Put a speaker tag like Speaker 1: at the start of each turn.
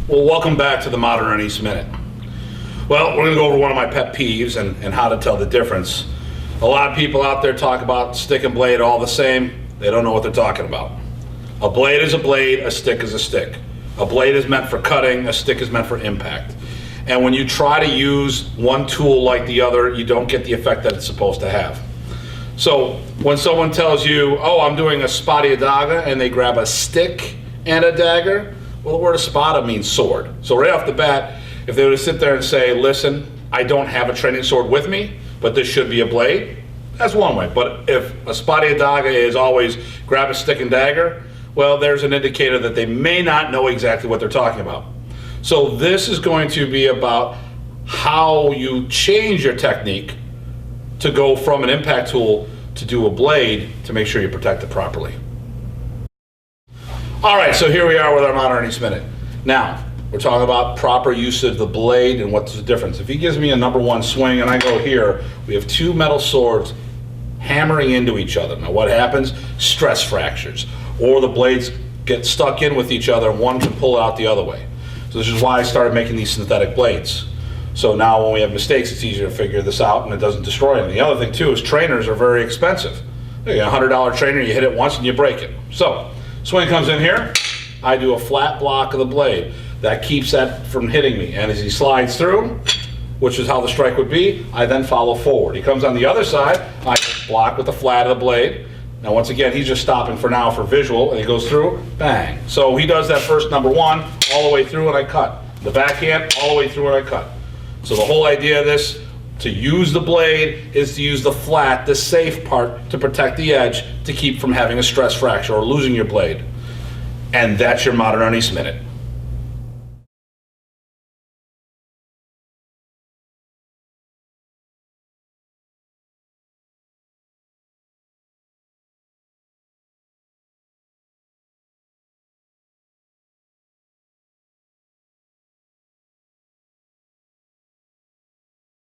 Speaker 1: Well, welcome back to the Modern Arnis Minute. Well, we're going to go over one of my pet peeves and how to tell the difference. A lot of people out there talk about stick and blade all the same. They don't know what they're talking about. A blade is a blade, a stick is a stick. A blade is meant for cutting, a stick is meant for impact. And when you try to use one tool like the other, you don't get the effect that it's supposed to have. So when someone tells you, oh, I'm doing a spadiadaga, and they grab a stick and a dagger, well, the word spada means sword. So right off the bat, if they were to sit there and say, listen, I don't have a training sword with me, but this should be a blade, that's one way. But if a spadiadaga is always grab a stick and dagger, well, there's an indicator that they may not know exactly what they're talking about. So this is going to be about how you change your technique to go from an impact tool to do a blade to make sure you protect it properly. All right, so here we are with our Modern Arnis Minute. Now, we're talking about proper use of the blade and what's the difference. If he gives me a number one swing and I go here, we have two metal swords hammering into each other. Now what happens? Stress fractures. Or the blades get stuck in with each other and one can pull it out the other way. So this is why I started making these synthetic blades. So now when we have mistakes, it's easier to figure this out and it doesn't destroy anything. The other thing too is trainers are very expensive. You get a $100 trainer, you hit it once and you break it. So swing comes in here, I do a flat block of the blade. That keeps that from hitting me. And as he slides through, which is how the strike would be, I then follow forward. He comes on the other side, I block with the flat of the blade. Now once again, he's just stopping for now for visual, and he goes through, bang. So he does that first number one, all the way through and I cut. The backhand, all the way through and I cut. So the whole idea of this, to use the blade, is to use the flat, the safe part, to protect the edge, to keep from having a stress fracture or losing your blade. And that's your Modern Arnis Minute.